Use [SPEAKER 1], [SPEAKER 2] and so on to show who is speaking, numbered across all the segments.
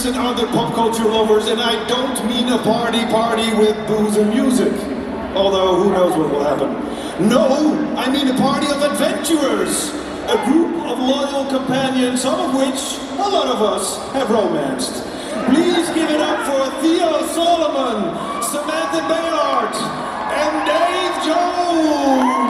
[SPEAKER 1] fans and other pop culture lovers, and I don't mean a party with booze and music. Although, who knows what will happen. No, I mean a party of adventurers. A group of loyal companions, some of which a lot of us have romanced. Please give it up for Theo Solomon, Samantha Baylord, and Dave Jones!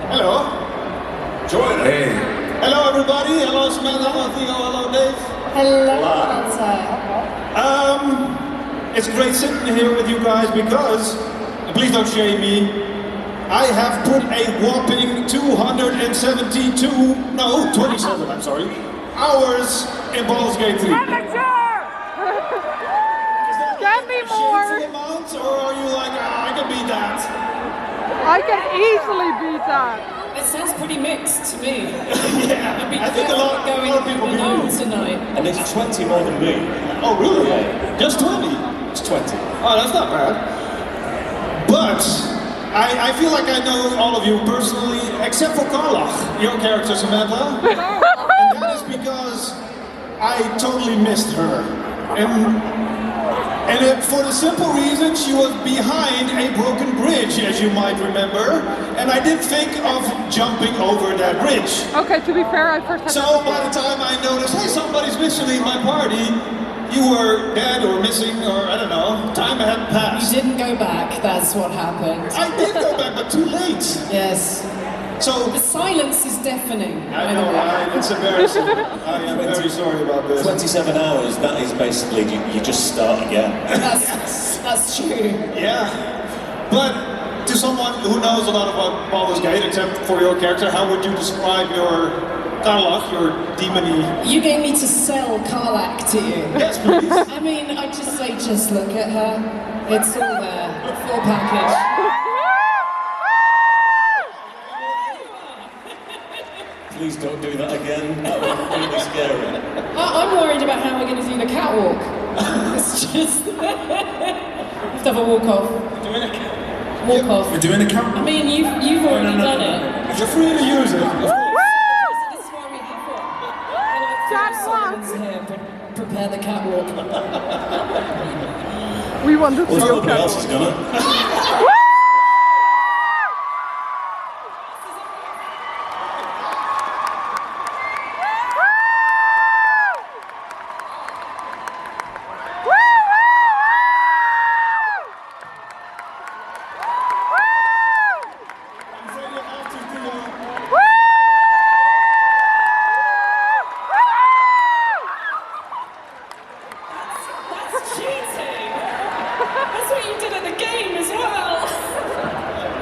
[SPEAKER 1] Hello. Join us. Hey. Hello everybody. Hello Samantha. Hello Theo. Hello Dave.
[SPEAKER 2] Hello.
[SPEAKER 1] It's great sitting here with you guys because, please don't shame me, I have put a whopping 27, I'm sorry, hours in Baldur's Gate 3.
[SPEAKER 3] Get me more!
[SPEAKER 1] Amount, or are you like, I can beat that?
[SPEAKER 3] I can easily beat that.
[SPEAKER 2] It sounds pretty mixed to me.
[SPEAKER 1] Yeah, I think a lot of people
[SPEAKER 2] on
[SPEAKER 1] do.
[SPEAKER 2] tonight.
[SPEAKER 4] And it's 20 more than me.
[SPEAKER 1] Oh really?
[SPEAKER 4] Yeah.
[SPEAKER 1] Just 20?
[SPEAKER 4] It's 20.
[SPEAKER 1] Oh, that's not bad. But I feel like I know all of you personally, except for Karlach, your character Samantha. And that is because I totally missed her. And for the simple reason she was behind a broken bridge, as you might remember, and I did think of jumping over that bridge.
[SPEAKER 3] Okay, to be fair, I first had
[SPEAKER 1] So by the time I noticed, hey, somebody's missing in my party, you were dead or missing, or I don't know, time had passed.
[SPEAKER 2] You didn't go back, that's what happened.
[SPEAKER 1] I did go back, but too late.
[SPEAKER 2] Yes.
[SPEAKER 1] So
[SPEAKER 2] The silence is deafening.
[SPEAKER 1] I know, right? It's embarrassing. I am very sorry about this.
[SPEAKER 4] 27 hours, that is basically, you just start again.
[SPEAKER 2] That's true.
[SPEAKER 1] Yeah. But to someone who knows a lot about Baldur's Gate, except for your character, how would you describe your Karlach, your demony?
[SPEAKER 2] You gave me to sell Karlach to you.
[SPEAKER 1] Yes, please.
[SPEAKER 2] I mean, I'd just say, just look at her. It's all there. Full package.
[SPEAKER 4] Please don't do that again, that was really scary.
[SPEAKER 2] I'm worried about how we're going to do the catwalk. It's just... we have to have a walk-off. Walk-off.
[SPEAKER 5] We're doing a count.
[SPEAKER 2] I mean, you've already done it.
[SPEAKER 1] You're free to use it.
[SPEAKER 2] So this is why we have one. Here, prepare the catwalk.
[SPEAKER 3] We want to see
[SPEAKER 4] Well,
[SPEAKER 3] your
[SPEAKER 4] nobody else is
[SPEAKER 3] catwalk.
[SPEAKER 4] gonna.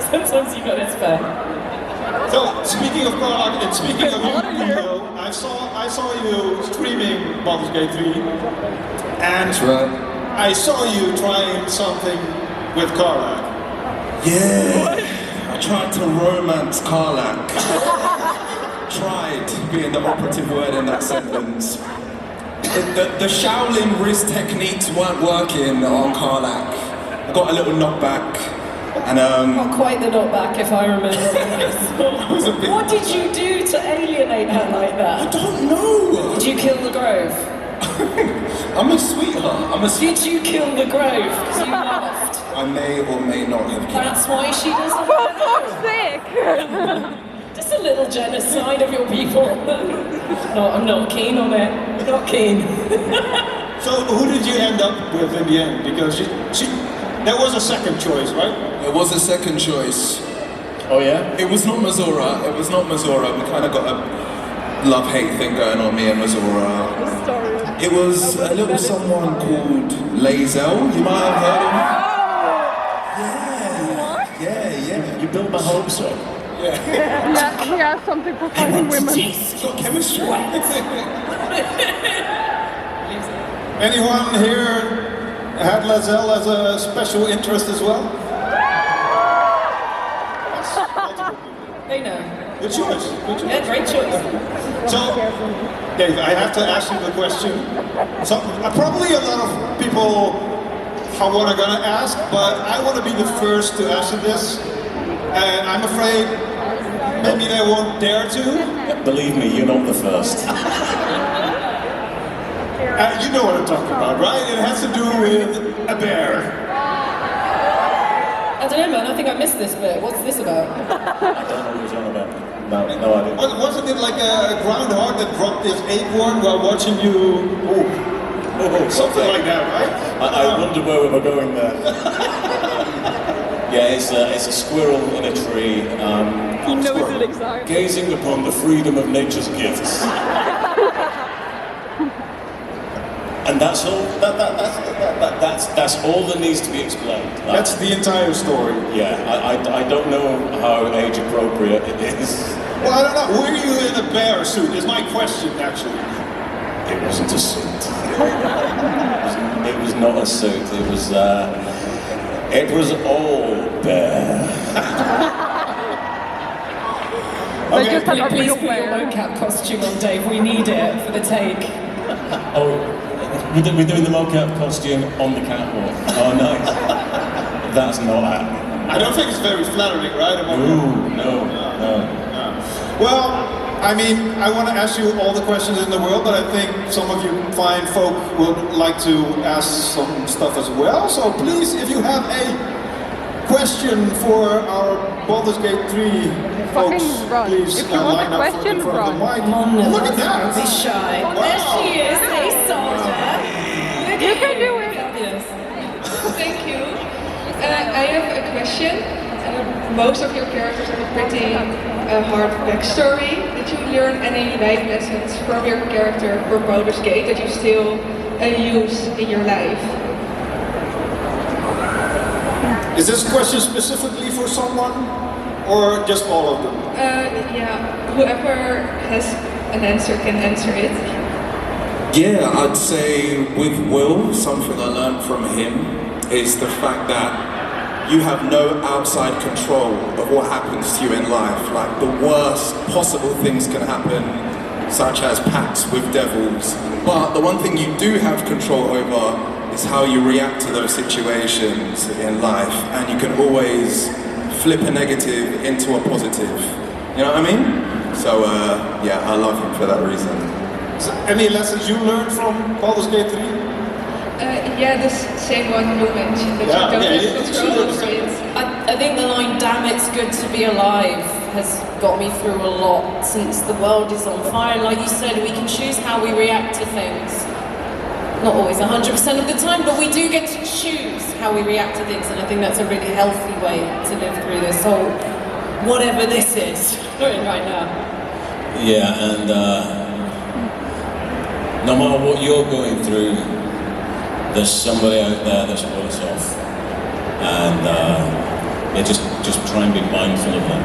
[SPEAKER 2] Sometimes you got it fair.
[SPEAKER 1] So, speaking of Karlach and speaking of you, Theo, I saw you streaming Baldur's Gate 3, and
[SPEAKER 5] That's right.
[SPEAKER 1] I saw you trying something with Karlach.
[SPEAKER 5] Yeah. I tried to romance Karlach. Tried being the operative word in that sentence. The Shaolin wrist techniques weren't working on Karlach. I got a little knockback. And
[SPEAKER 2] Not quite the knockback, if I remember. What did you do to alienate her like
[SPEAKER 5] I
[SPEAKER 2] that?
[SPEAKER 5] don't know.
[SPEAKER 2] Did you kill the Grove?
[SPEAKER 5] I'm a sweetheart.
[SPEAKER 2] Did you kill the Grove? Because you laughed.
[SPEAKER 5] I may or may not have killed.
[SPEAKER 2] That's why she doesn't
[SPEAKER 3] For
[SPEAKER 2] know.
[SPEAKER 3] fuck's sake!
[SPEAKER 2] Just a little genocide of your people. No, I'm not keen on it. Not keen.
[SPEAKER 1] So, who did you end up with in the end? Because there was a second choice, right?
[SPEAKER 5] It was a second choice.
[SPEAKER 4] Oh yeah?
[SPEAKER 5] It was not Mazora. It was not Mazora. We kind of got a love-hate thing going on, me and Mazora. It was a little someone called Lazel. You might have heard of him. Yeah.
[SPEAKER 4] You built my hopes up.
[SPEAKER 3] Yeah, he has something for fighting women.
[SPEAKER 5] It's got chemistry.
[SPEAKER 1] Anyone here had Lazel as a special interest as well?
[SPEAKER 2] They know.
[SPEAKER 1] Good choice. Good choice.
[SPEAKER 2] Yeah, great choice.
[SPEAKER 1] So, Dave, I have to ask you the question. So, probably a lot of people how what I'm gonna ask, but I want to be the first to answer this, and I'm afraid maybe they won't dare to.
[SPEAKER 4] Believe me, you're not the first.
[SPEAKER 1] You know what I'm talking about, right? It has to do with a bear.
[SPEAKER 2] I don't know, man. I think I missed this bit. What's this about?
[SPEAKER 4] I don't know what you're on about. No idea.
[SPEAKER 1] Wasn't it like a groundhog that dropped his acorn while watching you? Something like that, right?
[SPEAKER 4] I wonder where we were going there. Yeah, it's a squirrel in a tree, gazing upon the freedom of nature's gifts. And that's all. That's all that needs to be explained.
[SPEAKER 1] That's the entire story.
[SPEAKER 4] Yeah, I don't know how age appropriate it is.
[SPEAKER 1] Well, I don't know. Were you in a bear suit? Is my question actually.
[SPEAKER 4] It wasn't a suit. It was not a suit. It was all bear.
[SPEAKER 3] They
[SPEAKER 1] Okay,
[SPEAKER 3] just had a
[SPEAKER 2] Please
[SPEAKER 3] real
[SPEAKER 2] put your
[SPEAKER 3] bear.
[SPEAKER 2] mocap costume on, Dave. We need it for the take.
[SPEAKER 4] Oh, we're doing the mocap costume on the catwalk. Oh, nice. That's not happening.
[SPEAKER 1] I don't think it's very flattering, right?
[SPEAKER 4] No.
[SPEAKER 1] Well, I mean, I want to ask you all the questions in the world, but I think some of you fine folk would like to ask some stuff as well. So please, if you have a question for our Baldur's Gate 3 folks,
[SPEAKER 3] Fucking run.
[SPEAKER 1] please
[SPEAKER 3] If you want
[SPEAKER 1] line
[SPEAKER 3] a
[SPEAKER 1] up
[SPEAKER 3] question,
[SPEAKER 1] in front of the
[SPEAKER 3] run.
[SPEAKER 1] mic.
[SPEAKER 2] Come on now.
[SPEAKER 1] Look at that!
[SPEAKER 2] Don't be shy.
[SPEAKER 1] Wow.
[SPEAKER 2] There she is. Hey, soldier. Look
[SPEAKER 3] You
[SPEAKER 2] at
[SPEAKER 3] can do it.
[SPEAKER 2] Fabulous.
[SPEAKER 6] Thank you. I have a question. Most of your characters have a pretty hard backstory. Did you learn any life lessons from your character for Baldur's Gate that you still use in your life?
[SPEAKER 1] Is this question specifically for someone, or just all of them?
[SPEAKER 6] Yeah, whoever has an answer can answer it.
[SPEAKER 5] Yeah, I'd say with Will, something I learned from him is the fact that you have no outside control of what happens to you in life. Like the worst possible things can happen, such as pacts with devils. But the one thing you do have control over is how you react to those situations in life. And you can always flip a negative into a positive. You know what I mean? So yeah, I love him for that reason.
[SPEAKER 1] So any lessons you learned from Baldur's Gate 3?
[SPEAKER 6] Yeah, the same one you mentioned, that you don't have control over it.
[SPEAKER 2] I think the line, damn it's good to be alive, has got me through a lot since the world is on fire. Like you said, we can choose how we react to things. Not always 100% of the time, but we do get to choose how we react to things, and I think that's a really healthy way to live through this whole, whatever this is, we're in right now.
[SPEAKER 4] Yeah, and no matter what you're going through, there's somebody out there that's worse off, and yeah, just try and be mindful of that.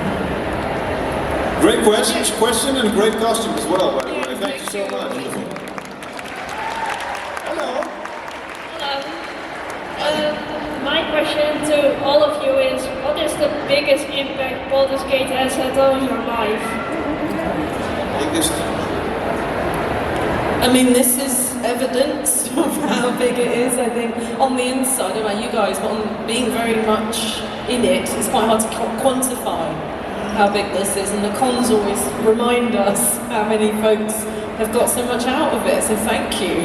[SPEAKER 1] Great question and a great costume as well, by the way. Thank you so much. Hello.
[SPEAKER 7] My question to all of you is, what is the biggest impact Baldur's Gate has had on your life?
[SPEAKER 2] I mean, this is evidence of how big it is, I think, on the inside. I don't know about you guys, but on being very much in it, it's quite hard to quantify how big this is, and the cons always remind us how many folks have got so much out of it, so thank you.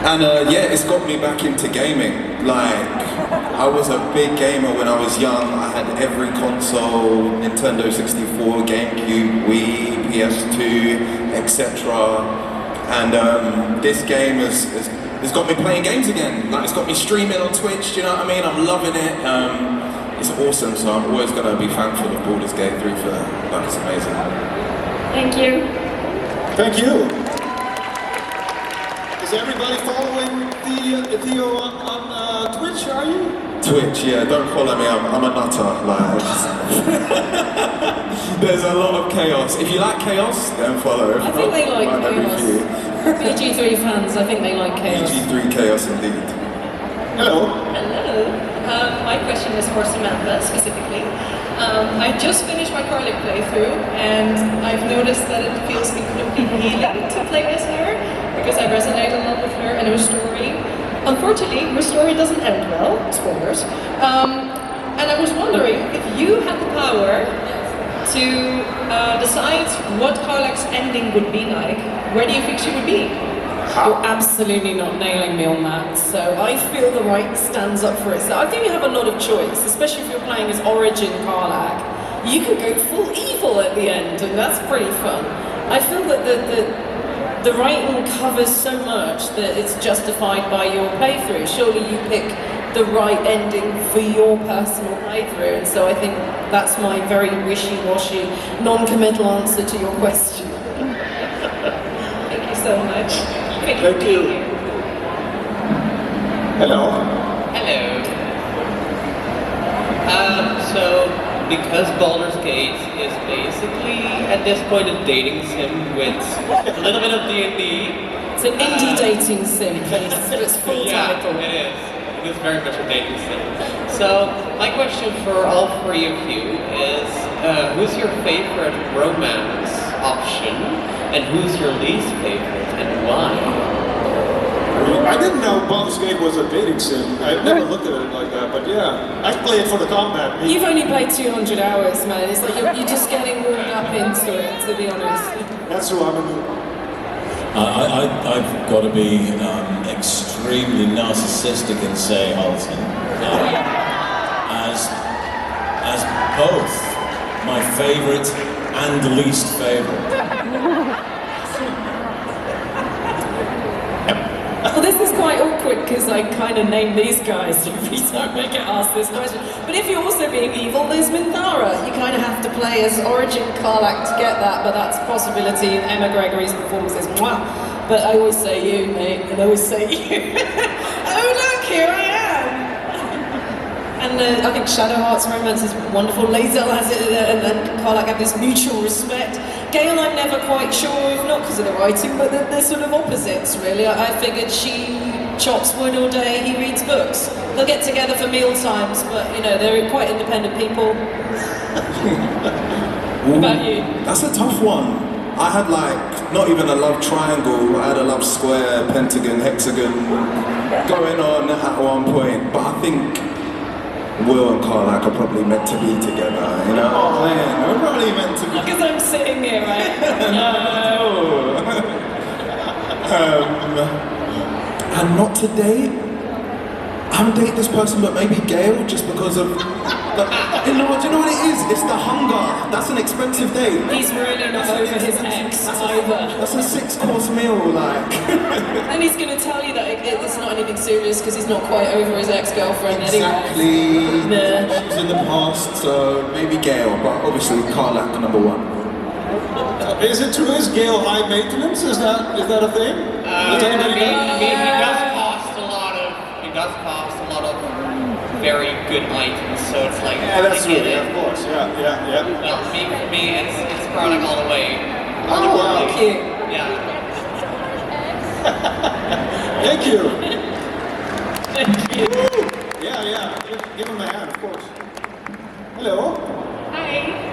[SPEAKER 5] And yeah, it's got me back into gaming. Like, I was a big gamer when I was young. I had every console, Nintendo 64, GameCube, Wii, PS2, etc. And this game has got me playing games again. Like, it's got me streaming on Twitch, do you know what I mean? I'm loving it. It's awesome, so I'm always going to be thankful of Baldur's Gate 3 for that. Like, it's amazing.
[SPEAKER 7] Thank you.
[SPEAKER 1] Thank you. Is everybody following Theo on Twitch, are you?
[SPEAKER 5] Twitch, yeah, don't follow me, I'm a nutter. Like, there's a lot of chaos. If you like chaos, then follow.
[SPEAKER 2] I think they like
[SPEAKER 5] Might not be
[SPEAKER 2] chaos.
[SPEAKER 5] for you.
[SPEAKER 2] Bg3 fans, I think they like chaos.
[SPEAKER 5] Bg3 chaos indeed.
[SPEAKER 1] Hello.
[SPEAKER 8] Hello. My question is for Samantha specifically. I just finished my Carly playthrough, and I've noticed that it feels incredibly healing to play as her, because I resonate a lot with her and her story. unfortunately, her story doesn't end well. Spoilers. And I was wondering if you had the power to decide what Karlak's ending would be like, where do you think she would be?
[SPEAKER 2] You're absolutely not nailing me on that. So I feel the right stands up for itself. I think you have a lot of choice, especially if you're playing as Origin Karlak. You can go full evil at the end, and that's pretty fun. I feel that the writing covers so much that it's justified by your playthrough. Surely you pick the right ending for your personal playthrough, and so I think that's my very wishy-washy, non-committal answer to your question.
[SPEAKER 8] Thank you so much.
[SPEAKER 1] Thank you. Hello.
[SPEAKER 9] Hello. So, because Baldur's Gate is basically, at this point, a dating sim with a little bit of D&D.
[SPEAKER 2] It's an indie dating sim, please. It's full title.
[SPEAKER 9] It is. It is very much a dating sim. So, my question for all three of you is, who's your favorite romance option, and who's your least favorite, and why?
[SPEAKER 1] I didn't know Baldur's Gate was a dating sim. I never looked at it like that, but yeah, I play it for the combat.
[SPEAKER 2] You've only played 200 hours, man. It's like you're just getting warmed up into it, to be honest.
[SPEAKER 1] That's who I'm into.
[SPEAKER 4] I've got to be extremely narcissistic and say Halton as both my favourite and least favourite.
[SPEAKER 2] Well, this is quite awkward because I kind of name these guys every time I get asked this question. But if you're also being evil, there's Minthara. You kind of have to play as Origin Karlak to get that, but that's a possibility. Emma Gregory's performance is mwah. But I always say you, mate, and I always say you. Oh look, here I am! And I think Shadow Heart's romance is wonderful. Lae'zel has it, and Karlak have this mutual respect. Gale, I'm never quite sure of, not because of the writing, but they're sort of opposites, really. I figured she chops wood all day, he reads books. They'll get together for meal times, but, you know, they're quite independent people. What about you?
[SPEAKER 5] That's a tough one. I had, like, not even a love triangle, I had a love square, pentagon, hexagon going on at one point, but I think Will and Karlak are probably meant to be together, you know what I'm saying? We're probably meant to be.
[SPEAKER 2] Because I'm sitting here, right?
[SPEAKER 5] No. And not to date. I haven't dated this person, but maybe Gale, just because of. Do you know what it is? It's the hunger. That's an expensive date.
[SPEAKER 2] He's really not over his ex either.
[SPEAKER 5] That's a 6-course meal, like.
[SPEAKER 2] And he's going to tell you that it's not anything serious because he's not quite over his ex-girlfriend
[SPEAKER 5] Exactly.
[SPEAKER 2] anyway. Nah.
[SPEAKER 5] She's in the past, so maybe Gale, but obviously Karlak #1.
[SPEAKER 1] Is it true? Is Gale high maintenance? Is that a thing? Does anybody know?
[SPEAKER 9] He does cost a lot of very good items, so it's like...
[SPEAKER 1] Yeah, that's true, yeah, of course, yeah.
[SPEAKER 9] Well, for me, it's Karlak all the way.
[SPEAKER 2] Oh, cute.
[SPEAKER 9] Yeah.
[SPEAKER 1] Thank you.
[SPEAKER 2] Thank you.
[SPEAKER 1] Yeah. Give him a hand, of course. Hello.
[SPEAKER 8] Hi.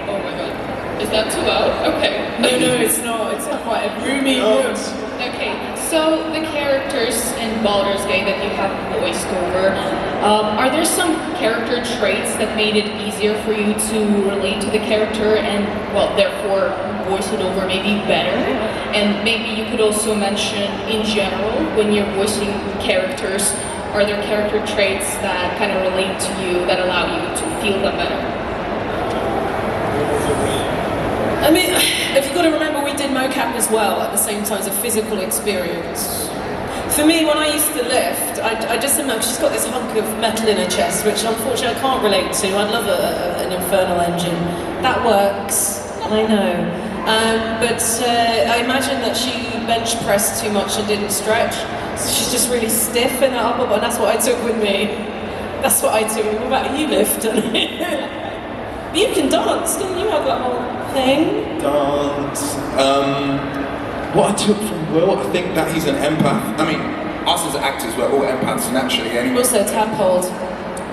[SPEAKER 8] Oh my god. Is that too loud? Okay.
[SPEAKER 2] No, it's not. It's quite a roomy room.
[SPEAKER 6] Okay, so the characters in Baldur's Gate that you have voiced over, are there some character traits that made it easier for you to relate to the character and, well, therefore voice it over maybe better? And maybe you could also mention, in general, when you're voicing characters, are there character traits that kind of relate to you that allow you to feel them better?
[SPEAKER 2] I mean, if you've got to remember, we did mocap as well at the same time as a physical experience. For me, when I used to lift, I just imagine she's got this hunk of metal in her chest, which unfortunately I can't relate to. I'd love an infernal engine. That works, I know. But I imagine that she bench pressed too much and didn't stretch. So she's just really stiff in her upper body. That's what I took with me. That's what I took. What about you, lift? You can dance, didn't you have that whole thing?
[SPEAKER 5] Dance. What I took from Will, I think that he's an empath. I mean, us as actors, we're all empaths naturally anyway.
[SPEAKER 2] Also tadpole.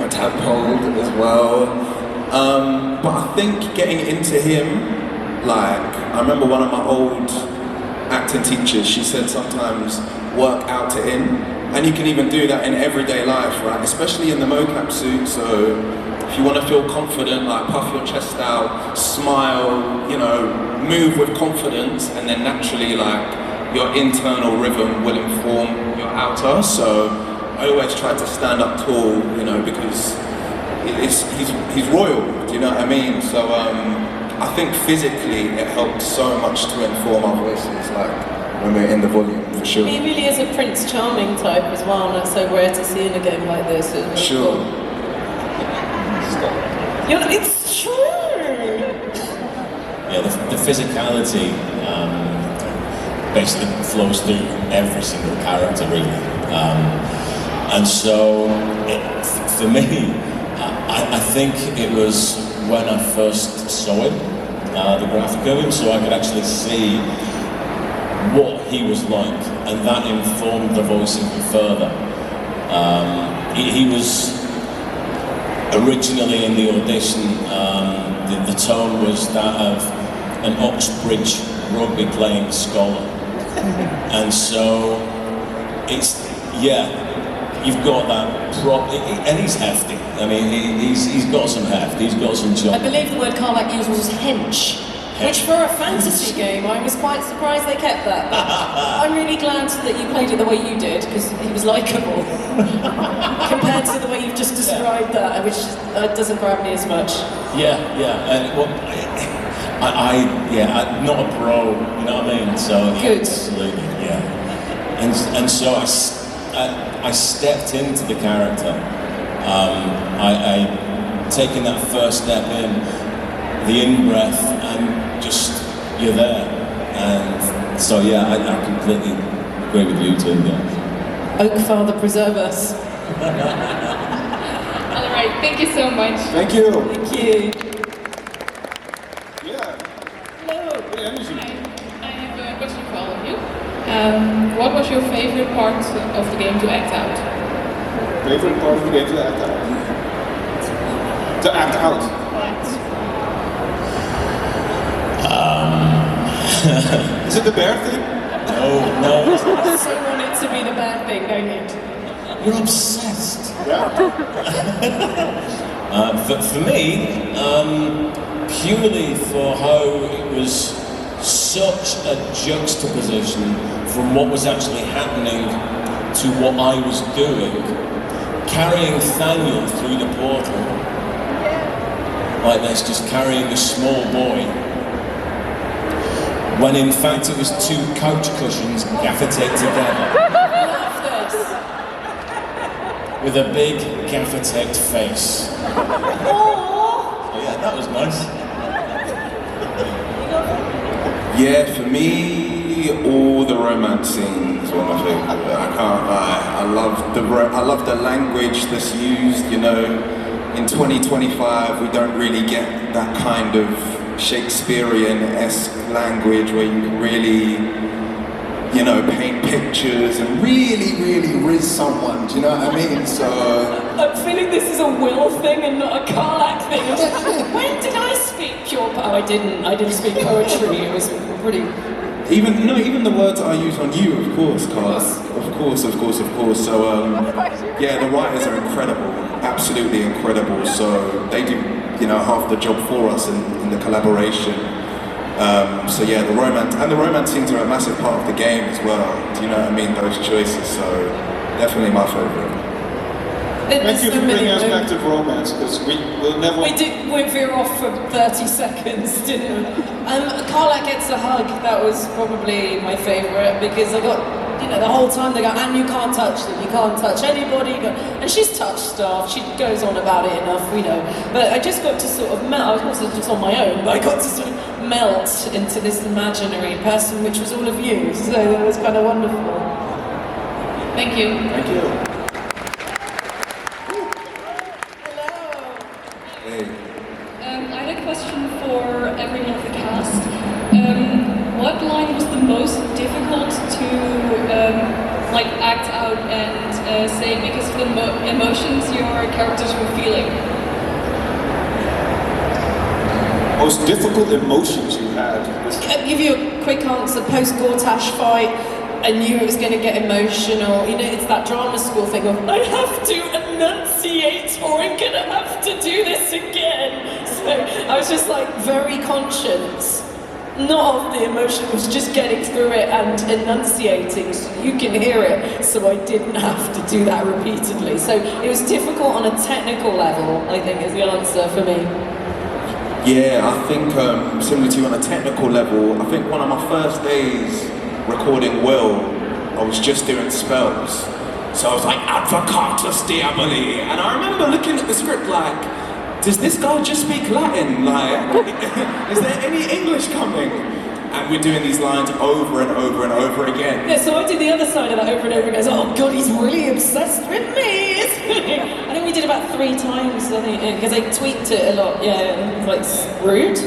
[SPEAKER 5] A tadpole as well. But I think getting into him, like, I remember one of my old acting teachers, she said sometimes work out to in. And you can even do that in everyday life, right? Especially in the mocap suit. So if you want to feel confident, like puff your chest out, smile, you know, move with confidence, and then naturally, like, your internal rhythm will inform your outer. So I always try to stand up tall, you know, because he's royal, do you know what I mean? So I think physically it helped so much to inform our voices, like when we're in the volume, for sure.
[SPEAKER 2] He really is a Prince Charming type as well, and that's so rare to see in a game like this. It's
[SPEAKER 5] Sure.
[SPEAKER 2] Cool. You know, it's true!
[SPEAKER 4] Yeah, the physicality basically flows through every single character, really. And so, for me, I think it was when I first saw him, the graphic of him, so I could actually see what he was like, and that informed the voice even further. He was originally in the audition, the tone was that of an Oxbridge rugby playing scholar. And so it's, yeah, you've got that and he's hefty. I mean, he's got some heft, he's got some job.
[SPEAKER 2] I believe the word Carlac used was hench, which for a fantasy game, I was quite surprised they kept that. But I'm really glad that you played it the way you did, because he was likeable. Compared to the way you've just described that, which doesn't grab me as much.
[SPEAKER 4] Yeah, and well, I'm not a pro, you know what I mean? So
[SPEAKER 2] Good.
[SPEAKER 4] Absolutely, yeah. And so I stepped into the character. I taking that first step in, the in-breath, and just, you're there. And so yeah, I completely agree with you too, yeah.
[SPEAKER 2] Oak Father, preserve us.
[SPEAKER 6] All right, thank you so much.
[SPEAKER 1] Thank you.
[SPEAKER 2] Thank you.
[SPEAKER 1] Yeah.
[SPEAKER 2] Hello.
[SPEAKER 1] Good energy.
[SPEAKER 6] I have a question for all of you. What was your favorite part of the game to act out?
[SPEAKER 1] Favorite part of the game to act out? To act out. Is it the bear thing?
[SPEAKER 4] No.
[SPEAKER 2] You so want it to be the bad thing, don't you?
[SPEAKER 4] You're obsessed.
[SPEAKER 1] Yeah.
[SPEAKER 4] For me, purely for how it was such a juxtaposition from what was actually happening to what I was doing, carrying Thaniel through the portal, like this, just carrying a small boy, when in fact it was two couch cushions gaffer taped together. With a big gaffer taped face. Oh yeah, that was nice.
[SPEAKER 5] Yeah, for me, all the romance scenes were my favorite. I can't lie. I love the language that's used. You know, in 2025, we don't really get that kind of Shakespearean-esque language where you can really, you know, paint pictures and really riz someone. Do you know what I mean? So
[SPEAKER 2] I'm feeling this is a Will thing and not a Carlac thing. When did I speak pure I didn't speak poetry. It was pretty.
[SPEAKER 5] even the words I use on you, of course, Carla. Of course. So yeah, the writers are incredible, absolutely incredible. So they do, you know, half the job for us in the collaboration. So yeah, the romance scenes are a massive part of the game as well. Do you know what I mean? Those choices. So definitely my favorite.
[SPEAKER 1] Thank you for bringing us back to romance, because we'll never...
[SPEAKER 2] We veer off for 30 seconds, didn't we? Carlac gets a hug, that was probably my favourite, because I got, you know, the whole time they go, and you can't touch them, you can't touch anybody, and she's touched stuff, she goes on about it enough, we know. But I just got to sort of melt, I was also just on my own, but I got to sort of melt into this imaginary person, which was all of you, so that was kind of wonderful.
[SPEAKER 6] Thank you.
[SPEAKER 1] Thank you.
[SPEAKER 6] I had a question for everyone of the cast. What line was the most difficult to like act out and say because of the emotions your characters were feeling?
[SPEAKER 1] Most difficult emotions you had?
[SPEAKER 2] I'll give you a quick answer. Post-Gortash fight, I knew it was going to get emotional. You know, it's that drama school thing of, I have to enunciate or I'm going to have to do this again. So I was just like very conscious, not of the emotion, it was just getting through it and enunciating so you can hear it, so I didn't have to do that repeatedly. So it was difficult on a technical level, I think, is the answer for me.
[SPEAKER 5] Yeah, I think similar to you on a technical level, I think one of my first days recording Will, I was just doing spells. So I was like, Advocatus Diaboli, and I remember looking at the script like, does this guy just speak Latin? Like, is there any English coming? And we're doing these lines over and over and over again.
[SPEAKER 2] Yeah, so I did the other side of that over and over again. Oh God, he's really obsessed with me. I think we did about 3 times, I think, because I tweaked it a lot. Yeah, like rude.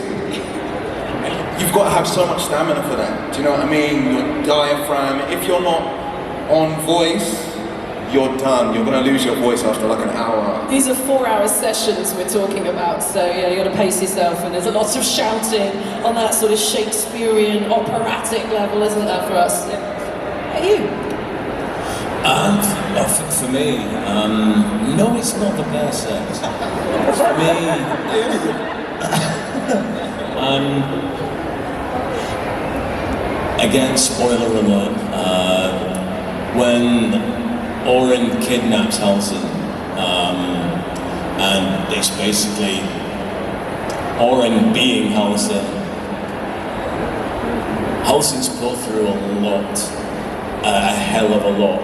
[SPEAKER 5] You've got to have so much stamina for that. Do you know what I mean? Your diaphragm. If you're not on voice, you're done. You're going to lose your voice after like an hour.
[SPEAKER 2] These are 4-hour sessions we're talking about, so yeah, you got to pace yourself, and there's a lot of shouting on that sort of Shakespearean, operatic level, isn't there, for us? Yeah. You?
[SPEAKER 4] For me, no, it's not the bare sex. For me, again, spoiler alert, when Orin kidnaps Halsin, and it's basically Orin being Halsin. Halsin's put through a lot, a hell of a lot,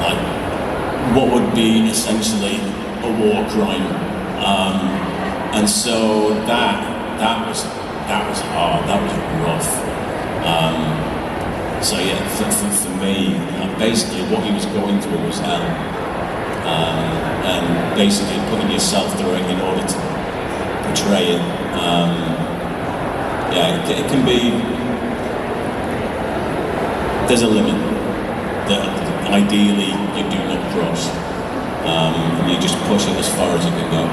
[SPEAKER 4] like what would be essentially a war crime, and so that was hard, that was rough. So yeah, for me, basically what he was going through was hell, and basically putting yourself through it in order to portray it. Yeah, it can be. There's a limit that ideally you do not cross, and you just push it as far as you can go.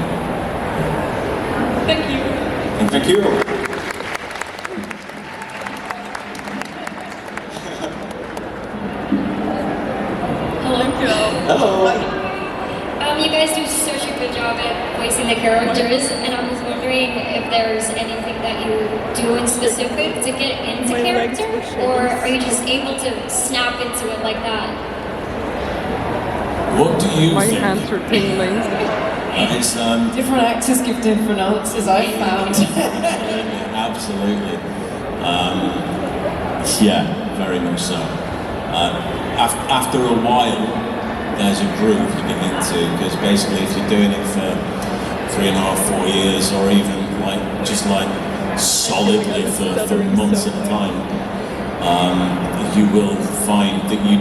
[SPEAKER 6] Thank you.
[SPEAKER 1] And thank you. Hello.
[SPEAKER 10] You guys do such a good job at voicing the characters, and I was wondering if there's anything that you do in specific to get into character, or are you just able to snap into it like that?
[SPEAKER 4] What do you
[SPEAKER 3] My
[SPEAKER 4] think?
[SPEAKER 3] hands are tingling.
[SPEAKER 4] It's,
[SPEAKER 2] Different actors give different answers, I've found.
[SPEAKER 4] Absolutely. Yeah, very much so. After a while, there's a groove you get into, because basically if you're doing it for 3.5, 4 years, or even solidly for months at a time, you will find that you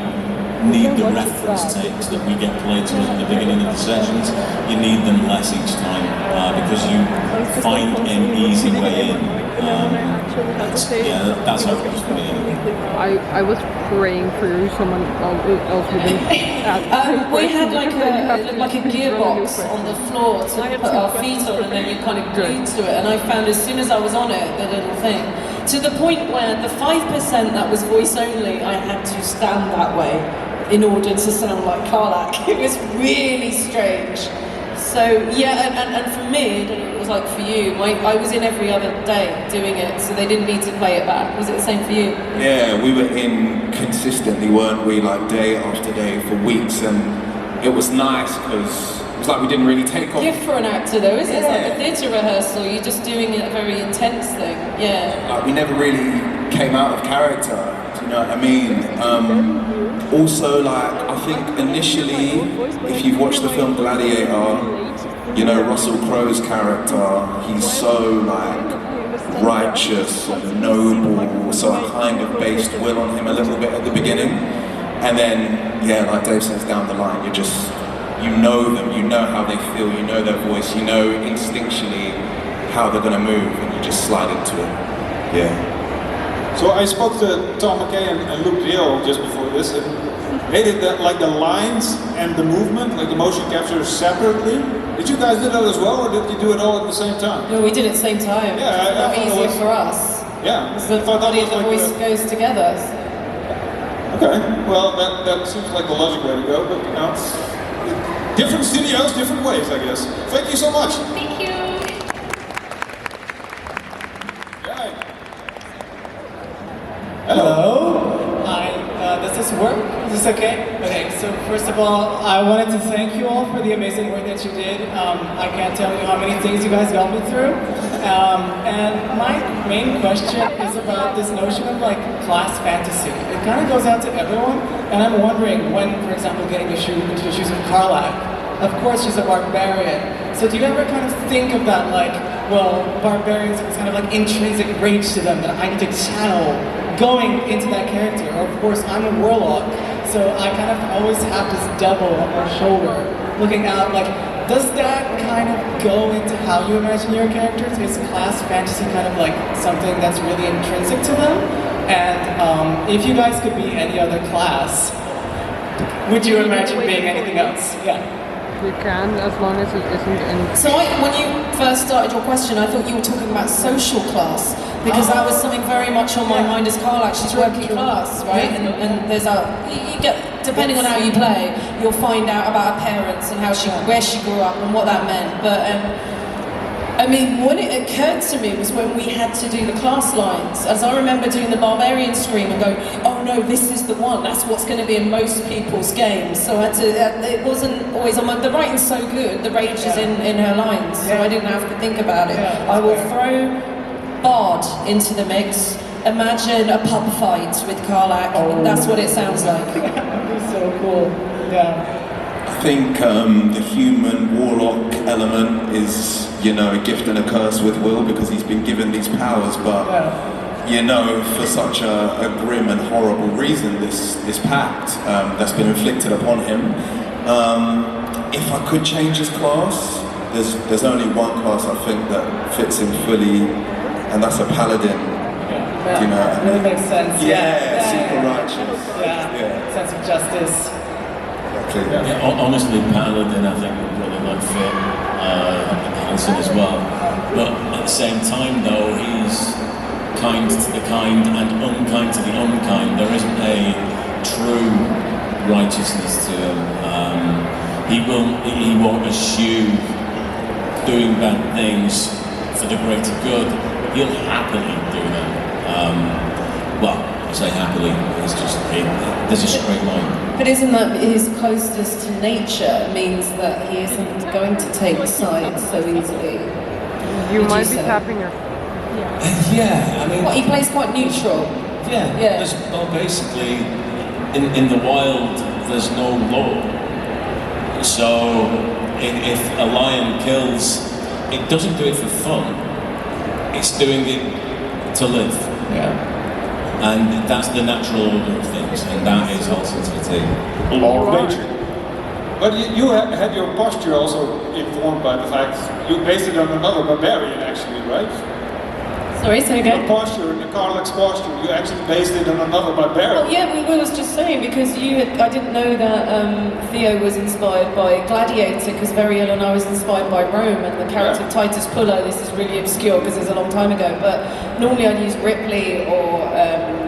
[SPEAKER 4] need the reference takes that we get played to us at the beginning of the sessions. You need them less each time, because you find an easy way in. Yeah, that's how it was for me anyway.
[SPEAKER 3] I was praying for you, someone else wouldn't ask.
[SPEAKER 2] We had like a gearbox on the floor to put our feet on, and then you kind of glued to it. And I found as soon as I was on it, the little thing, to the point where the 5% that was voice only, I had to stand that way in order to sound like Karlak. It was really strange. So yeah, and for me, I don't know what it was like for you, I was in every other day doing it, so they didn't need to play it back. Was it the same for you?
[SPEAKER 5] Yeah, we were in consistently, weren't we, like day after day for weeks, and it was nice because it was like we didn't really take off.
[SPEAKER 2] Gift for an actor though, isn't it? It's like a theatre rehearsal, you're just doing a very intense thing, yeah.
[SPEAKER 5] Like we never really came out of character, do you know what I mean? Also, like, I think initially, if you've watched the film Gladiator, you know, Russell Crowe's character, he's so, like, righteous and noble, so I kind of based Will on him a little bit at the beginning. And then, yeah, like Dave says, down the line, you know them, you know how they feel, you know their voice, you know instinctually how they're gonna move, and you just slide into it. Yeah.
[SPEAKER 1] So I spoke to Tom McKay and Luke Rio just before this, and they did that, like the lines and the movement, like the motion capture separately. Did you guys do that as well, or did you do it all at the same time?
[SPEAKER 2] No, we did it at the same time.
[SPEAKER 1] Yeah,
[SPEAKER 2] it's easier for us.
[SPEAKER 1] Yeah,
[SPEAKER 2] Because the
[SPEAKER 1] I thought that
[SPEAKER 2] body
[SPEAKER 1] was
[SPEAKER 2] and the
[SPEAKER 1] like
[SPEAKER 2] voice goes together.
[SPEAKER 1] okay, well, that seems like the logic way to go, but you know, different studios, different ways, I guess. Thank you so much.
[SPEAKER 10] Thank you.
[SPEAKER 1] Right.
[SPEAKER 11] Hello. Hi. Does this work? Is this okay? Okay. So first of all, I wanted to thank you all for the amazing work that you did. I can't tell you how many things you guys got me through. And my main question is about this notion of like class fantasy. It kind of goes out to everyone, and I'm wondering when, for example, getting into the shoes of Karlach. Of course, she's a barbarian. So do you ever kind of think of that like, well, barbarians, it's kind of like intrinsic rage to them that I need to channel going into that character? Or of course, I'm a warlock, so I kind of always have this devil on my shoulder looking out. Like, does that kind of go into how you imagine your characters? Is class fantasy kind of like something that's really intrinsic to them? And if you guys could be any other class, would you imagine being anything else? Yeah.
[SPEAKER 3] You can, as long as it isn't in...
[SPEAKER 2] So when you first started your question, I thought you were talking about social class, because that was something very much on my mind as Karlach. She's working class, right? And there's you get, depending on how you play, you'll find out about her parents and where she grew up and what that meant. But I mean, when it occurred to me was when we had to do the class lines. As I remember doing the barbarian scream and going, oh no, this is the one. That's what's going to be in most people's games. So I had to, it wasn't always on my, the writing's so good, the rage is in her lines, so I didn't have to think about it. I will throw Bard into the mix. Imagine a pub fight with Karlach, and that's what it sounds like.
[SPEAKER 11] That'd be so cool. Yeah.
[SPEAKER 5] I think the human warlock element is, you know, a gift and a curse with Will, because he's been given these powers, but you know, for such a grim and horrible reason, this pact that's been inflicted upon him. If I could change his class, there's only one class I think that fits him fully, and that's a paladin.
[SPEAKER 11] Yeah.
[SPEAKER 5] You know,
[SPEAKER 11] It really makes sense.
[SPEAKER 5] Yeah, super righteous.
[SPEAKER 11] Yeah. Sense of justice.
[SPEAKER 5] Exactly.
[SPEAKER 4] Yeah, honestly, Paladin, I think would really like fit Hanson as well. But at the same time, though, he's kind to the kind and unkind to the unkind. There isn't a true righteousness to him. He won't eschew doing bad things for the greater good. He'll happily do them. Well, I say happily, it's just, there's a straight line.
[SPEAKER 2] But isn't that his closeness to nature means that he isn't going to take sides so easily?
[SPEAKER 3] You might be tapping your...
[SPEAKER 4] Yeah, I mean...
[SPEAKER 2] What, he plays quite neutral?
[SPEAKER 4] Yeah. Well, basically, in the wild, there's no law. So, if a lion kills, it doesn't do it for fun. It's doing it to live.
[SPEAKER 11] Yeah.
[SPEAKER 4] And that's the natural order of things, and that is also to the team.
[SPEAKER 1] Law of nature. But you had your posture also informed by the fact you based it on another barbarian, actually, right?
[SPEAKER 2] Sorry, say again?
[SPEAKER 1] Your posture, the Karlach's posture, you actually based it on another barbarian.
[SPEAKER 2] Well, yeah, we was just saying, because I didn't know that Theo was inspired by Gladiator, because very early on I was inspired by Rome, and the character of Titus Pullo. This is really obscure because it's a long time ago, but normally I'd use Ripley or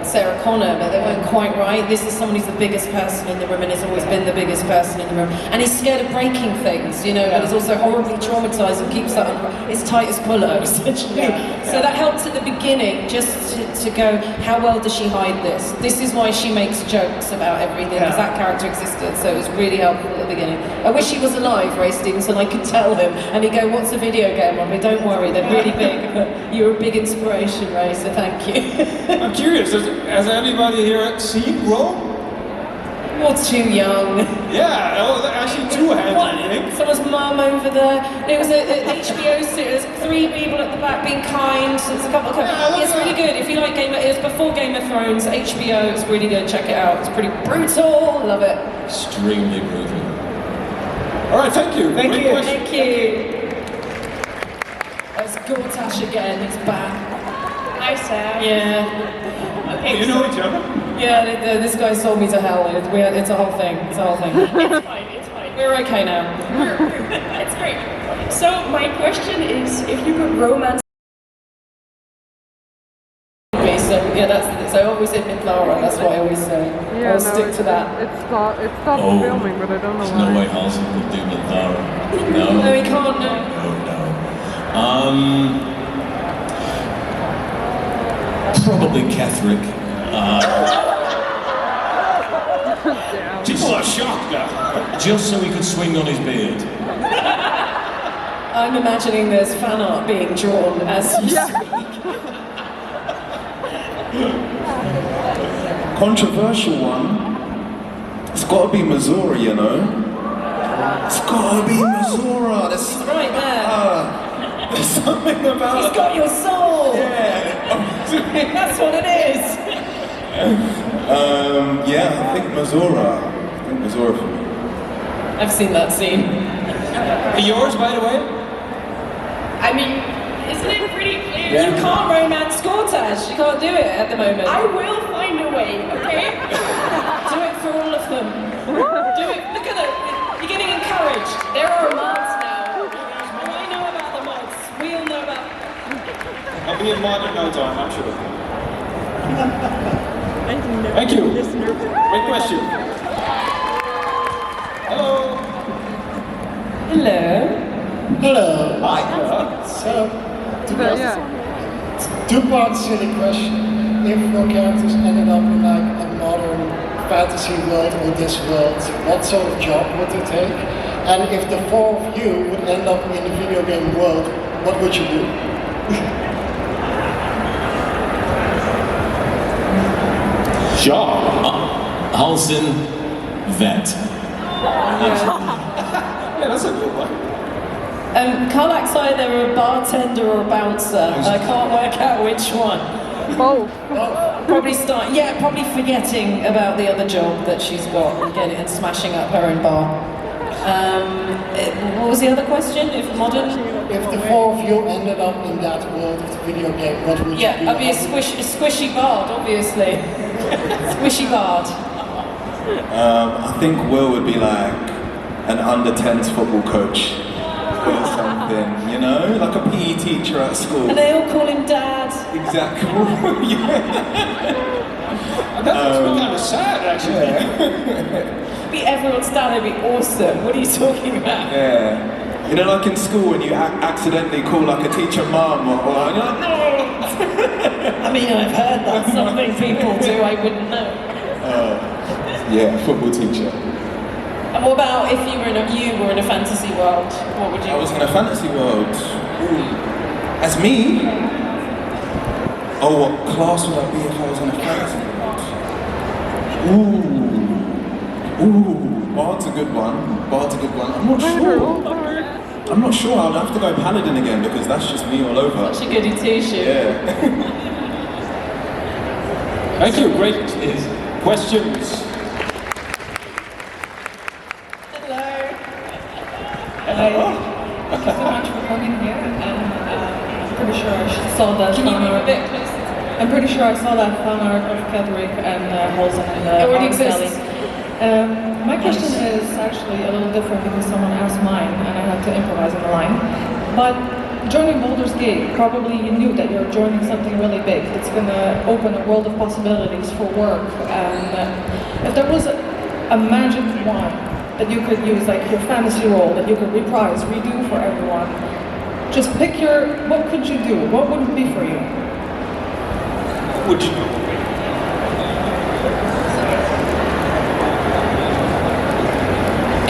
[SPEAKER 2] Sarah Connor, but they weren't quite right. This is someone who's the biggest person in the room, and has always been the biggest person in the room, and he's scared of breaking things, you know, but he's also horribly traumatized and keeps that on. It's Titus Pullo, essentially. So that helped at the beginning, just to go, how well does she hide this? This is why she makes jokes about everything, because that character existed, so it was really helpful at the beginning. I wish he was alive, Ray Stevenson, I could tell him, and he'd go, what's a video game? I'd go, don't worry, they're really big, but you're a big inspiration, Ray, so thank you.
[SPEAKER 1] I'm curious, has anybody here seen Rome?
[SPEAKER 2] You're too young.
[SPEAKER 1] Yeah, actually too hands, I think.
[SPEAKER 2] Someone's mum over there. It was an HBO series. There's 3 people at the back being kind. So there's a couple of... It's really good. If you like it was before Game of Thrones, HBO, it's really good. Check it out. It's pretty brutal. Love it.
[SPEAKER 4] Extremely brutal.
[SPEAKER 1] All right, thank you.
[SPEAKER 2] Thank
[SPEAKER 1] Great
[SPEAKER 2] you.
[SPEAKER 1] question.
[SPEAKER 2] Thank you. That's Gortash again. It's back.
[SPEAKER 7] Hi, Sam.
[SPEAKER 2] Yeah.
[SPEAKER 7] Okay,
[SPEAKER 1] You know each other?
[SPEAKER 2] Yeah, this guy sold me to hell. It's a whole thing. It's a whole thing.
[SPEAKER 7] It's fine, it's fine.
[SPEAKER 2] We're okay now.
[SPEAKER 7] It's great. So my question is, if you could romance
[SPEAKER 8] Yeah, so I always say Midlara, that's what I always say.
[SPEAKER 3] Yeah,
[SPEAKER 8] I'll stick to that.
[SPEAKER 3] It stopped filming, but I don't know
[SPEAKER 4] There's
[SPEAKER 3] why.
[SPEAKER 4] no way Halsey could do Mithara. No.
[SPEAKER 8] No, he can't, no.
[SPEAKER 4] Probably Ketherick.
[SPEAKER 1] People are shocked now.
[SPEAKER 4] Just so he could swing on his beard.
[SPEAKER 8] I'm imagining there's fan art being drawn as you speak.
[SPEAKER 5] Controversial one. It's got to be Missouri, you know. It's got to be Missouri. There's
[SPEAKER 8] Right there.
[SPEAKER 5] there's something about.
[SPEAKER 8] He's got your soul!
[SPEAKER 5] Yeah.
[SPEAKER 8] That's what it is!
[SPEAKER 5] Yeah, I think Missouri for me.
[SPEAKER 8] I've seen that scene.
[SPEAKER 1] Yours, by the way?
[SPEAKER 7] I mean, isn't it pretty clear?
[SPEAKER 8] You can't romance Cortez. You can't do it at the moment.
[SPEAKER 7] I will find a way, okay?
[SPEAKER 8] Do it for all of them. Do it. Look at it. You're getting encouraged. There are mods now. I know about the mods. We all know about.
[SPEAKER 1] I'll be in mod in no time, I'm sure. Thank you. Great question. Hello.
[SPEAKER 8] Hello.
[SPEAKER 12] Hello.
[SPEAKER 1] Hi.
[SPEAKER 12] So,
[SPEAKER 3] But yeah.
[SPEAKER 12] two-part silly question. If your characters ended up in like a modern fantasy world or this world, what sort of job would you take? And if the four of you would end up in the video game world, what would you do?
[SPEAKER 1] Job.
[SPEAKER 4] Halsin, vet.
[SPEAKER 1] Yeah, that's a good one.
[SPEAKER 8] Karlak's either a bartender or a bouncer. I can't work out which one.
[SPEAKER 3] Both.
[SPEAKER 8] Probably forgetting about the other job that she's got and getting and smashing up her own bar. What was the other question? If modern?
[SPEAKER 12] If the four of you ended up in that world of the video game, what would you do?
[SPEAKER 8] Yeah, I'd be a squishy bard, obviously. Squishy bard.
[SPEAKER 5] I think Will would be like an under-10s football coach or something, you know, like a PE teacher at school.
[SPEAKER 8] And they all call him Dad.
[SPEAKER 5] Exactly.
[SPEAKER 1] That would be kind of sad, actually.
[SPEAKER 8] Be everyone's dad, it'd be awesome. What are you talking about?
[SPEAKER 5] Yeah. You know, like in school when you accidentally call like a teacher mum or you're like, no!
[SPEAKER 8] I mean, I've heard that's something people do, I wouldn't know.
[SPEAKER 5] Yeah, football teacher.
[SPEAKER 8] And what about if you were in a fantasy world? What would you?
[SPEAKER 5] I was in a fantasy world. As me? Oh, what class would I be if I was in a fantasy world? Ooh, Bard's a good one. I'm not sure. I'll have to go Paladin again because that's just me all over.
[SPEAKER 8] Such a goody two-shoe.
[SPEAKER 5] Yeah.
[SPEAKER 1] Thank you. Great questions.
[SPEAKER 8] Hello.
[SPEAKER 13] Thank you so much for coming here, and I'm pretty sure I saw that.
[SPEAKER 8] Can you move a bit closer?
[SPEAKER 13] I'm pretty sure I saw that fan art of Ketherick and Holzen and
[SPEAKER 8] It already exists.
[SPEAKER 13] My question is actually a little different because someone asked mine and I had to improvise on the line. But joining Baldur's Gate, probably you knew that you're joining something really big. It's going to open a world of possibilities for work. And if there was a magic wand that you could use, like your fantasy role, that you could reprise, redo for everyone, just pick what could you do? What would it be for you?
[SPEAKER 1] Would you?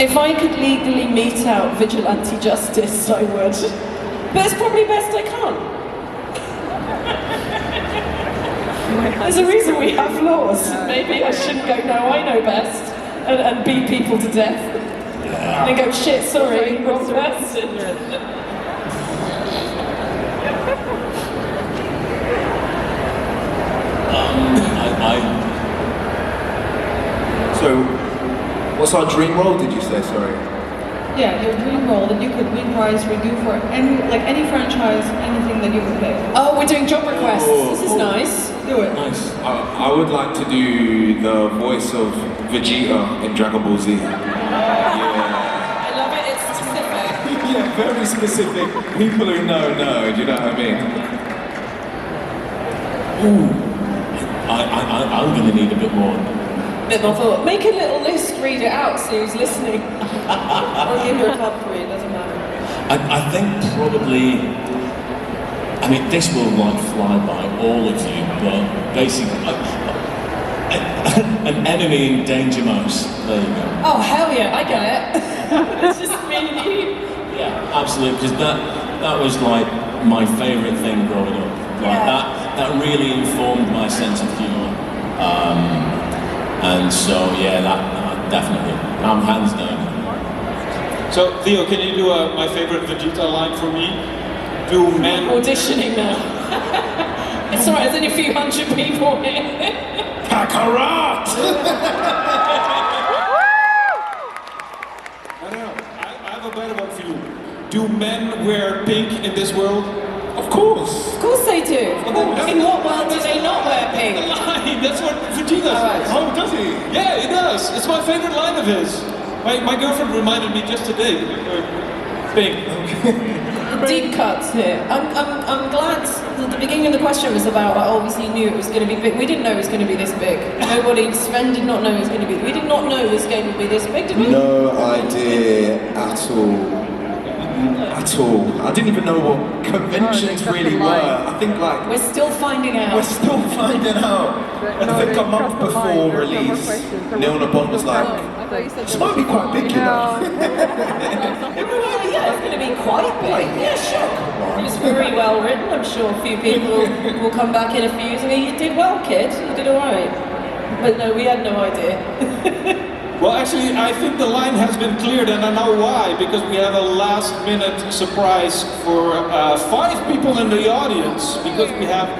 [SPEAKER 8] If I could legally mete out vigilante justice, I would. But it's probably best I can't. There's a reason we have laws. Maybe I shouldn't go, no, I know best, and beat people to death. And then go, shit, sorry, wrong person.
[SPEAKER 5] So, what's our dream role, did you say, sorry?
[SPEAKER 13] Yeah, your dream role that you could reprise, redo for any franchise, anything that you could pick.
[SPEAKER 8] Oh, we're doing job requests. This is nice.
[SPEAKER 13] Do it.
[SPEAKER 5] Nice. I would like to do the voice of Vegeta in Dragon Ball Z.
[SPEAKER 8] I love it, it's specific.
[SPEAKER 5] Yeah, very specific. People who know, do you know what I mean?
[SPEAKER 4] I I'm going to need a bit more.
[SPEAKER 2] Bit more thought. Make a little list, read it out, see who's listening. Or give her a top 3, it doesn't matter.
[SPEAKER 4] I think probably, I mean, this will like fly by all of you, but basically, an enemy in Danger Mouse. There you go.
[SPEAKER 2] Oh, hell yeah, I get it. It's just me and you.
[SPEAKER 4] Yeah, absolutely, because that was like my favourite thing growing up. Like that really informed my sense of humour. And so, yeah, that definitely, I'm hands down.
[SPEAKER 1] So, Theo, can you do my favorite Vegeta line for me? Do men...
[SPEAKER 2] Auditioning now. It's alright, there's only a few hundred people here.
[SPEAKER 1] Kakarot! I have a better one for you. Do men wear pink in this world?
[SPEAKER 5] Of course!
[SPEAKER 2] Of course they do. In what world do they not wear pink?
[SPEAKER 1] That's what Vegeta says.
[SPEAKER 5] Oh, does he?
[SPEAKER 1] Yeah, he does. It's my favorite line of his. My girlfriend reminded me just today. Pink.
[SPEAKER 2] Deep cuts here. I'm glad that the beginning of the question was about, I obviously knew it was going to be big. We didn't know it was going to be this big. Sven did not know it was going to be. We did not know this game would be this big, did we?
[SPEAKER 5] No idea at all. At all. I didn't even know what conventions really were. I think like...
[SPEAKER 2] We're still finding out.
[SPEAKER 5] We're still finding out. I think a month before release, Neil Bond was like, this might be quite big, you know.
[SPEAKER 2] Yeah, it's going to be quite big. Yeah, sure. It was very well written. I'm sure a few people will come back in a few years and go, you did well, kid. You did all right. But no, we had no idea.
[SPEAKER 1] Well, actually, I think the line has been cleared, and I know why, because we have a last-minute surprise for 5 people in the audience, because we have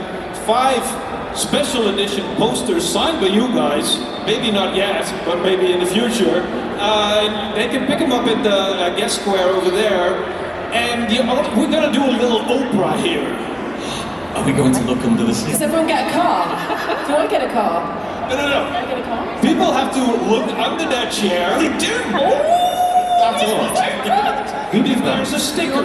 [SPEAKER 1] 5 special edition posters signed by you guys. Maybe not yet, but maybe in the future. They can pick them up at the guest square over there, and we're gonna do a little opera here.
[SPEAKER 4] Are we going to look under the seat?
[SPEAKER 2] Does everyone get a car? Do I get a car?
[SPEAKER 1] No.
[SPEAKER 2] Can I get a car?
[SPEAKER 1] People have to look under that chair.
[SPEAKER 2] They do?
[SPEAKER 1] That's all. If there's a sticker,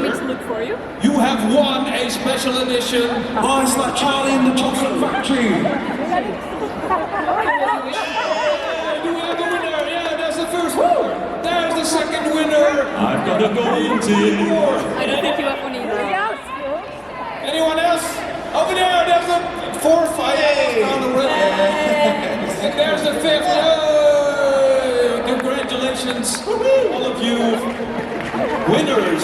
[SPEAKER 1] you have won a special edition.
[SPEAKER 5] Oh, it's like Charlie and the Chocolate Factory.
[SPEAKER 1] Do we have a winner? Yeah, there's the first one. There's the second winner.
[SPEAKER 4] I've got to go into it.
[SPEAKER 2] I don't think you have one either.
[SPEAKER 1] Anyone else? Over there, there's the 4th. Found a winner. And there's the 5th. Yay! Congratulations, all of you winners.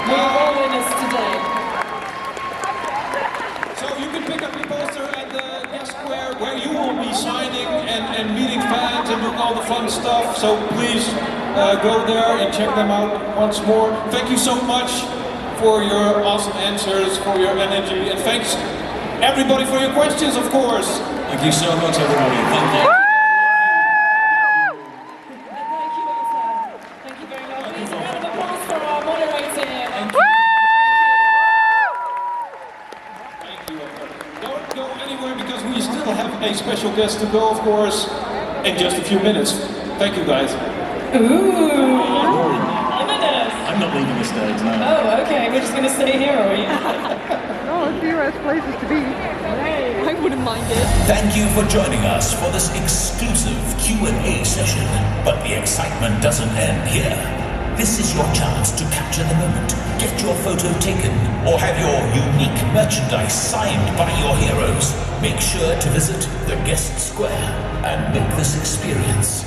[SPEAKER 2] We're all winners today.
[SPEAKER 1] So you can pick up your poster at the guest square where you will be signing and meeting fans and doing all the fun stuff. So please go there and check them out once more. Thank you so much for your awesome answers, for your energy, and thanks everybody for your questions, of course.
[SPEAKER 4] Thank you so much, everybody. Thank you.
[SPEAKER 2] Thank you very much. Please, a round of applause for our moderator here.
[SPEAKER 1] Thank you. Don't go anywhere because we still have a special guest to go, of course, in just a few minutes. Thank you, guys.
[SPEAKER 2] Ooh.
[SPEAKER 4] I'm not leaving the stage now.
[SPEAKER 2] Oh, okay. We're just going to stay here, are we?
[SPEAKER 3] Oh, if you has places to be, I wouldn't mind it.
[SPEAKER 14] Thank you for joining us for this exclusive Q&A session. But the excitement doesn't end here. This is your chance to capture the moment, get your photo taken, or have your unique merchandise signed by your heroes. Make sure to visit the guest square and make this experience